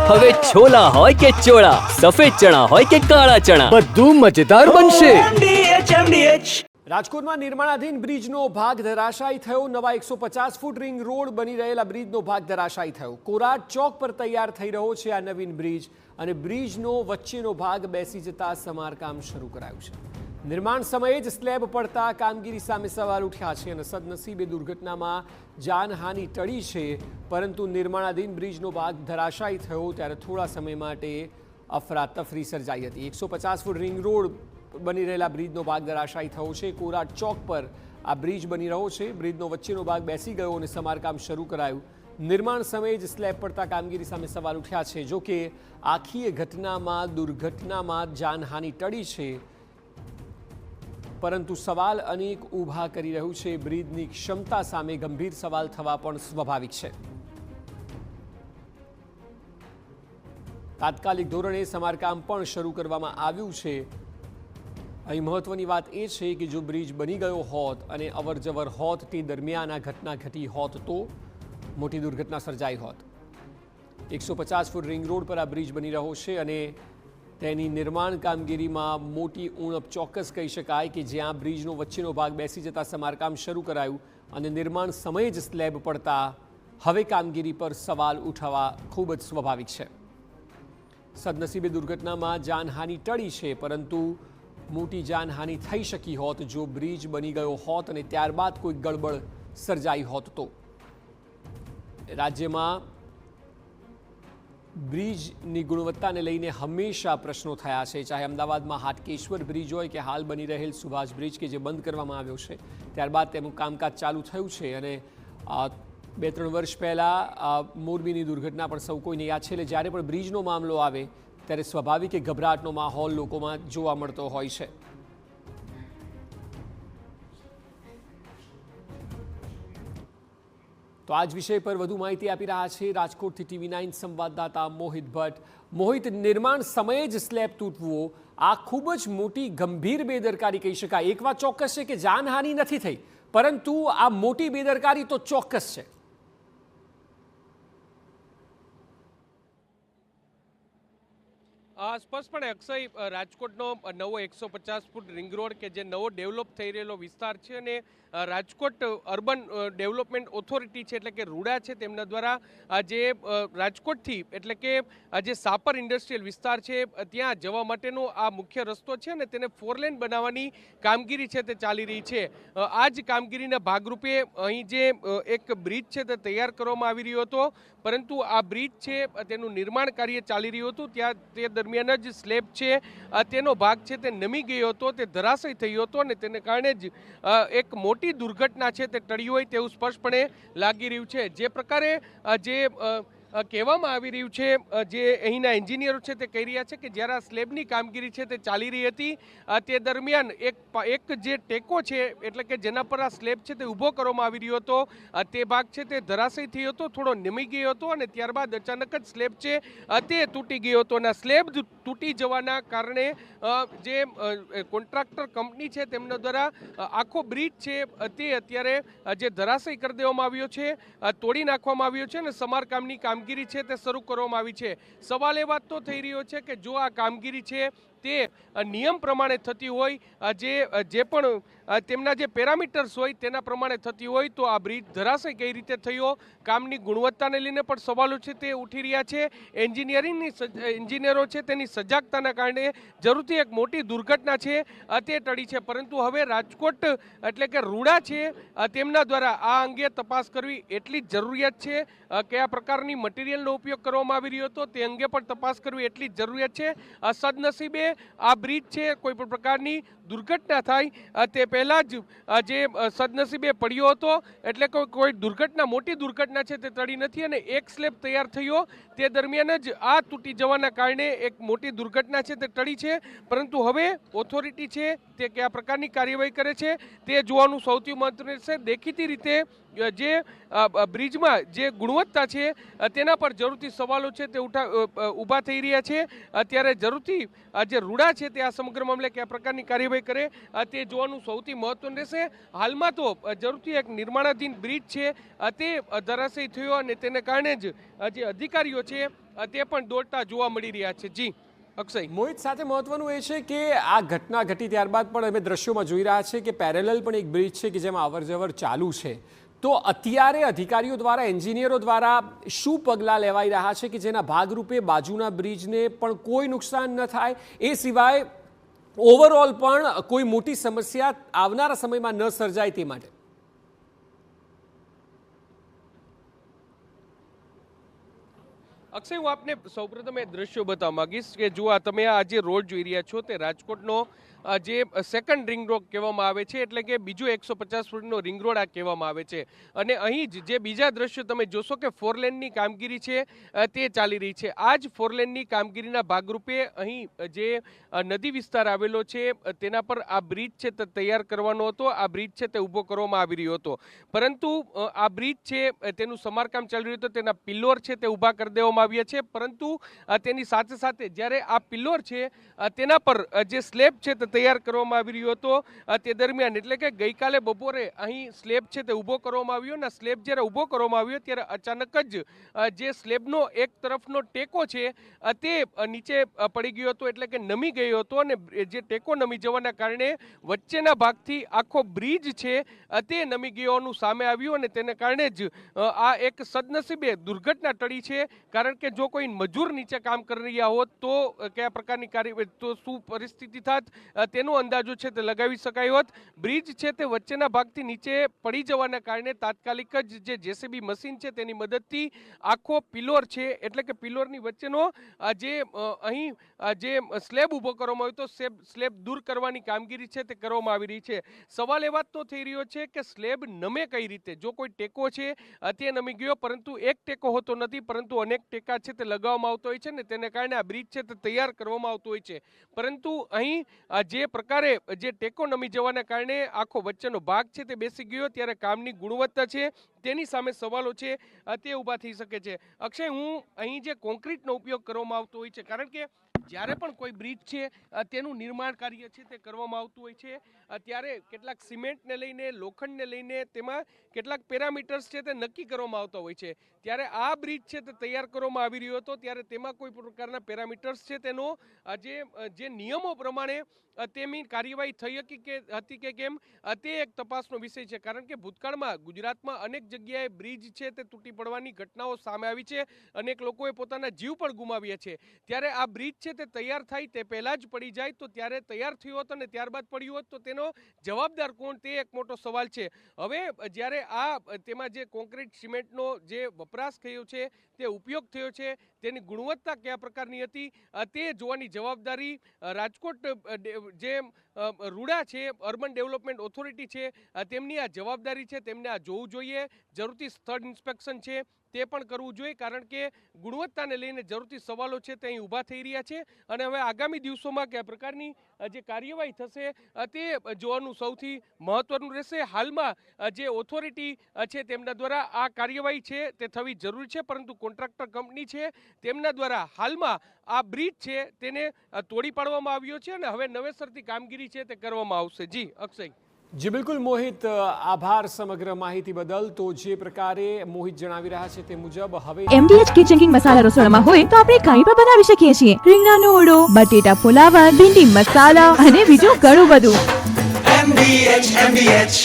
હવે છોલા હોય કે ચોળા, સફેદ ચણા હોય કે કાળા ચણા, બધું મજેદાર બનશે. રાજકોટમાં નિર્માણાધીન બ્રિજનો ભાગ ધરાશાયી થયો. નવા 150 ફૂટ રિંગ રોડ બની રહેલા બ્રિજનો ભાગ ધરાશાયી થયો. કોરાટ ચોક પર તૈયાર થઈ રહ્યો છે આ નવીન બ્રિજ અને બ્રિજનો વચ્ચેનો ભાગ બેસી જતા સમારકામ શરૂ કરાયું છે. નિર્માણ સમયે જ સ્લેબ પડતા કામગીરી સામે સવાલ ઉઠ્યા છે અને સદનસીબે દુર્ઘટનામાં જાનહાનિ ટળી છે, પરંતુ નિર્માણાધીન બ્રિજનો ભાગ ધરાશાયી થયો ત્યારે થોડા સમય માટે અફરાતફરી સર્જાઈ હતી. 150 ફૂટ રિંગ રોડ બની રહેલા બ્રિજનો ભાગ ધરાશાયી થયો છે. કોરાટ ચોક પર આ બ્રિજ બની રહ્યો છે. બ્રિજનો વચ્ચેનો ભાગ બેસી ગયો અને સમારકામ શરૂ કરાયું. નિર્માણ સમયે જ સ્લેબ પડતા કામગીરી સામે સવાલ ઉઠ્યા છે. જો કે આખી દુર્ઘટનામાં જાનહાનિ ટળી છે, પરંતુ સવાલ અનેક ઊભા કરી રહ્યું છે. બ્રિજની ક્ષમતા સામે ગંભીર સવાલ થવા પણ સ્વાભાવિક છે. તાત્કાલિક ધોરણે સમારકામ પણ શરૂ કરવામાં આવ્યું છે. અહીં મહત્વની વાત એ છે કે જો બ્રિજ બની ગયો હોત અને અવરજવર હોત તે દરમિયાન આ ઘટના ઘટી હોત તો મોટી દુર્ઘટના સર્જાઈ હોત. 150 ફૂટ રિંગ રોડ પર આ બ્રિજ બની રહ્યો છે અને તેની નિર્માણ કામગીરીમાં મોટી ઉણપ ચોક્કસ કહી શકાય કે જ્યાં બ્રિજનો વચ્ચેનો ભાગ બેસી જતા સમારકામ શરૂ કરાયું અને નિર્માણ સમયે જ સ્લેબ પડતા હવે કામગીરી પર સવાલ ઉઠાવવા ખૂબ જ સ્વાભાવિક છે. સદનસીબે દુર્ઘટનામાં જાનહાનિ ટળી છે, પરંતુ મોટી જાનહાનિ થઈ શકી હોત જો બ્રિજ બની ગયો હોત અને ત્યારબાદ કોઈ ગડબડ સર્જાઈ હોત તો. રાજ્યમાં બ્રિજની ગુણવત્તાને લઈને હંમેશા પ્રશ્નો થયા છે, ચાહે અમદાવાદમાં હાટકેશ્વર બ્રિજ હોય કે હાલ બની રહેલ સુભાષ બ્રિજ કે જે બંધ કરવામાં આવ્યો છે, ત્યારબાદ તેનું કામકાજ ચાલુ થયું છે અને 2-3 વર્ષ પહેલાં મોરબીની દુર્ઘટના પણ સૌ કોઈને યાદ છે. એટલે જ્યારે પણ બ્રિજનો મામલો આવે ત્યારે સ્વાભાવિક કે ગભરાટનો માહોલ લોકોમાં જોવા મળતો હોય છે. તો આ જ વિષય પર વધુ માહિતી આપી રહ્યા છે રાજકોટથી TV9 સંવાદદાતા મોહિત ભટ્ટ. મોહિત, નિર્માણ સમયે જ સ્લેબ તૂટવો આ ખૂબ જ મોટી ગંભીર બેદરકારી કહી શકાય. એક વાત ચોક્કસ છે કે જાનહાનિ નથી થઈ, પરંતુ આ મોટી બેદરકારી તો ચોક્કસ છે. સ્પષ્ટપણે અક્ષય, રાજકોટનો નવો 150 ફૂટ રિંગ રોડ કે જે નવો ડેવલપ થઈ રહેલો વિસ્તાર છે અને રાજકોટ અર્બન ડેવલપમેન્ટ ઓથોરિટી છે એટલે કે રૂડા છે તેમના દ્વારા જે રાજકોટથી એટલે કે જે સાપર ઇન્ડસ્ટ્રીયલ વિસ્તાર છે ત્યાં જવા માટેનો આ મુખ્ય રસ્તો છે અને તેને 4 લેન બનાવવાની કામગીરી છે તે ચાલી રહી છે. આ જ કામગીરીના ભાગરૂપે અહીં જે એક બ્રિજ છે તે તૈયાર કરવામાં આવી રહ્યો હતો, પરંતુ આ બ્રિજ છે તેનું નિર્માણ કાર્ય ચાલી રહ્યું હતું. ત્યાં તે દરમિયાન જ સ્લેબ છે તેનો ભાગ છે તે નમી ગયો હતો, તે ધરાશયી થયો હતો અને તેને કારણે જ એક મોટી દુર્ઘટના છે તે ટળી હોય તેવું સ્પષ્ટપણે લાગી રહ્યું છે. જે પ્રકારે જે કહેવામાં આવી રહ્યું છે, જે અહીંના એન્જિનિયરો છે તે કહી રહ્યા છે કે જ્યારે આ સ્લેબની કામગીરી છે તે ચાલી રહી હતી તે દરમિયાન એક જે ટેકો છે એટલે કે જેના પર આ સ્લેબ છે તે ઊભો કરવામાં આવી રહ્યો હતો તે ભાગ છે તે ધરાશયી થયો હતો, થોડો નમી ગયો હતો અને ત્યારબાદ અચાનક જ સ્લેબ છે તે તૂટી ગયો હતો. અને સ્લેબ તૂટી જવાના કારણે જે કોન્ટ્રાક્ટર કંપની છે તેમના દ્વારા આખો બ્રિજ છે તે અત્યારે જે ધરાશયી કરી દેવામાં આવ્યો છે, તોડી નાખવામાં આવ્યો છે અને સમારકામની કામગીરી છે તે શરૂ કરવામાં આવી છે. સવાલ એ વાત તો થઈ રહ્યો છે કે જો આ કામગીરી છે તે નિયમ પ્રમાણે થતી હોય, જે પણ તેમના જે પેરામીટર્સ હોય તેના પ્રમાણે થતી હોય તો આ બ્રિજ ધરાશયી કઈ રીતે થયો, કામની ગુણવત્તાને લઈને પણ સવાલો છે તે ઉઠી રહ્યા છે. એન્જિનિયરો છે તેની સજાગતાના કારણે જરૂરથી એક મોટી દુર્ઘટના છે તે ટળી છે, પરંતુ હવે રાજકોટ એટલે કે રૂડા છે તેમના દ્વારા આ અંગે તપાસ કરવી એટલી જ જરૂરિયાત છે. કયા પ્રકારની મટીરિયલનો ઉપયોગ કરવામાં આવી રહ્યો હતો તે અંગે પણ તપાસ કરવી એટલી જ જરૂરિયાત છે. સદનસીબે આ બ્રિજ છે કોઈ પણ પ્રકારની દુર્ઘટના થાય તે પહેલા જ જે સદનસીબે પડ્યો હતો, એટલે કોઈ દુર્ઘટના મોટી દુર્ઘટના છે તે ટળી નથી અને એક સ્લેબ તૈયાર થયો તે દરમિયાન જ આ તૂટી જવાના કારણે એક મોટી દુર્ઘટના છે તે ટળી છે. પરંતુ હવે ઓથોરિટી છે તે કયા પ્રકારની કાર્યવાહી કરે છે તે જોવાનું સૌથી મહત્વનું છે. દેખીતી રીતે જે બ્રિજમાં જે ગુણવત્તા છે તેના પર જરૂરથી સવાલો છે તે ઊભા થઈ રહ્યા છે. ત્યારે જરૂરથી જે રૂડા છે તે આ સમગ્ર મામલે કયા પ્રકારની કાર્યવાહી સર્વે કરે તે જોવાનું સૌથી મહત્વનું રહેશે. હાલમાં તો જરૂરથી એક નિર્માણાધીન બ્રિજ છે તે ધરાશયી થયો અને તેને કારણે જ જે અધિકારીઓ છે તે પણ દોડતા જોવા મળી રહ્યા છે. જી અક્ષય. મોહિત, સાથે મહત્વનું એ છે કે આ ઘટના ઘટી ત્યારબાદ પણ અમે દ્રશ્યોમાં જોઈ રહ્યા છે કે પેરેલલ પણ એક બ્રિજ છે કે જેમાં અવરજવર ચાલુ છે. તો અત્યારે અધિકારીઓ દ્વારા, એન્જિનિયરો દ્વારા શું પગલાં લેવાઈ રહ્યા છે કે જેના ભાગરૂપે બાજુના બ્રિજને પણ કોઈ નુકસાન ન થાય, એ સિવાય ઓવરઓલ પણ કોઈ મોટી સમસ્યા આવનારા સમયમાં ન સર્જાય તે માટે? અક્ષય, હું આપને સૌપ્રથમ એ દ્રશ્યો બતાવવા માંગીશ કે જો આ તમે આ જે રોડ જોઈ રહ્યા છો તે રાજકોટનો જે સેકન્ડ રિંગ રોડ કહેવામાં આવે છે, એટલે કે બીજો 150 ફૂટનો રિંગ રોડ આ કહેવામાં આવે છે. અને અહીં જ જે બીજા દ્રશ્યો તમે જોશો કે 4 લેનની કામગીરી છે તે ચાલી રહી છે. આ જ 4 લેનની કામગીરીના ભાગરૂપે અહીં જે નદી વિસ્તાર આવેલો છે તેના પર આ બ્રિજ છે તે તૈયાર કરવાનો હતો. આ બ્રિજ છે તે ઊભો કરવામાં આવી રહ્યો હતો, પરંતુ આ બ્રિજ છે તેનું સમારકામ ચાલી રહ્યું હતું. તેના પિલ્લોર છે તે ઊભા કરી દેવામાં આવ્યા છે, પરંતુ તેની સાથે સાથે જ્યારે આ પિલ્લોર છે તેના પર જે સ્લેબ છે તે તૈયાર કરવામાં આવી રહ્યો હતો તે દરમિયાન, એટલે કે ગઈકાલે બપોરે અહીં સ્લેબ છે તે ઊભો કરવામાં આવ્યો. અને સ્લેબ જ્યારે ઊભો કરવામાં આવ્યો ત્યારે અચાનક જ જે સ્લેબનો એક તરફનો ટેકો છે તે નીચે પડી ગયો હતો, એટલે કે નમી ગયો હતો. અને જે ટેકો નમી જવાના કારણે વચ્ચેના ભાગથી આખો બ્રિજ છે તે નમી ગયોનું સામે આવ્યું. અને તેને કારણે જ આ એક સદનસીબે દુર્ઘટના ટળી છે, કારણ કે જો કોઈ મજૂર નીચે કામ કરી રહ્યા હોત તો કયા પ્રકારની કાર્યવાહી, તો શું પરિસ્થિતિ થાત તેનો અંદાજો છે તે લગાવી શકાયો હોત. બ્રિજ છે તે વચ્ચેના ભાગથી નીચે પડી જવાના કારણે તાત્કાલિક જ જે જેસીબી મશીન છે તેની મદદથી આખો પિલોર છે, એટલે કે પિલોરની વચ્ચેનો જે અહીં જે સ્લેબ ઊભો કરવામાં આવ્યો તો સ્લેબ દૂર કરવાની કામગીરી છે તે કરવામાં આવી રહી છે. સવાલ એ વાતનો થઈ રહ્યો છે કે સ્લેબ નમે કઈ રીતે? જો કોઈ ટેકો છે તે નમી ગયો, પરંતુ એક ટેકો હોતો નથી, પરંતુ અનેક ટેકા છે તે લગાવવામાં આવતો હોય છે ને તેને કારણે આ બ્રિજ છે તે તૈયાર કરવામાં આવતો હોય છે. પરંતુ અહીં જે પ્રકારે જે ટેકો નમી જવાના કારણે આખો વચ્ચેનો ભાગ છે તે બેસી ગયો, ત્યારે કામની ગુણવત્તા છે તેની સામે સવાલો છે તે ઊભા થઈ શકે છે. અક્ષય, હું અહીં જે કોન્ક્રીટનો ઉપયોગ કરવામાં આવતો હોય છે, કારણ કે જ્યારે પણ કોઈ બ્રિજ છે તેનું નિર્માણ કાર્ય છે તે કરવામાં આવતું હોય છે ત્યારે કેટલાક સિમેન્ટને લઈને, લોખંડને લઈને તેમાં કેટલાક પેરામીટર્સ છે તે નક્કી કરવામાં આવતા હોય છે. ત્યારે આ બ્રિજ છે તે તૈયાર કરવામાં આવી રહ્યો હતો ત્યારે તેમાં કોઈ પ્રકારના પેરામીટર્સ છે તેનો જે નિયમો પ્રમાણે તેમની કાર્યવાહી થઈ હતી કે કેમ તે એક તપાસનો વિષય છે. કારણ કે ભૂતકાળમાં ગુજરાતમાં અનેક જગ્યાએ બ્રિજ છે તે તૂટી પડવાની ઘટનાઓ સામે આવી છે, અનેક લોકોએ પોતાના જીવ પણ ગુમાવ્યા છે. ત્યારે આ બ્રિજ છે તે તૈયાર થાય તે પહેલાં જ પડી જાય તો ત્યારે તૈયાર થયો હતો અને ત્યારબાદ પડ્યું હોત તો તેનો જવાબદાર કોણ, તે એક મોટો સવાલ છે. હવે જ્યારે તેમાં જે કોન્ક્રીટ સિમેન્ટનો જે વપરાશ થયો છે, તે ઉપયોગ થયો છે, તેની ગુણવત્તા કયા પ્રકારની હતી તે જોવાની જવાબદારી રાજકોટ જે રૂડા છે, અર્બન ડેવલપમેન્ટ ઓથોરિટી છે, તેમની આ જવાબદારી છે. તેમને આ જોવું જોઈએ. જરૂરથી સ્થળ ઇન્સ્પેક્શન છે તે પણ કરવું જોઈએ, કારણ કે ગુણવત્તાને લઈને જરૂરથી સવાલો છે તે અહીં ઊભા થઈ રહ્યા છે. અને હવે આગામી દિવસોમાં કયા પ્રકારની જે કાર્યવાહી થશે તે જોવાનું સૌથી મહત્વનું રહેશે. હાલમાં જે ઓથોરિટી છે તેમના દ્વારા આ કાર્યવાહી છે તે થવી જરૂરી છે, પરંતુ કોન્ટ્રાક્ટર કંપની છે તેમના દ્વારા હાલમાં આ બ્રિજ છે તેને તોડી પાડવામાં આવ્યો છે અને હવે નવેસરથી કામગીરી છે તે કરવામાં આવશે. જી અક્ષય. જી બિલકુલ મોહિત, આભાર સમગ્ર માહિતી બદલ. તો જે પ્રકારે મોહિત જણાવી રહ્યા છે તે મુજબ હવે MDH કિચન કિંગ મસાલા રસોડામાં હોય તો આપણે કંઈ પણ બનાવી શકીએ છીએ. રીંગણાનો ઓળો, બટેટા ફુલાવર, ભીંડી મસાલા અને બીજું ઘણું બધું. MDH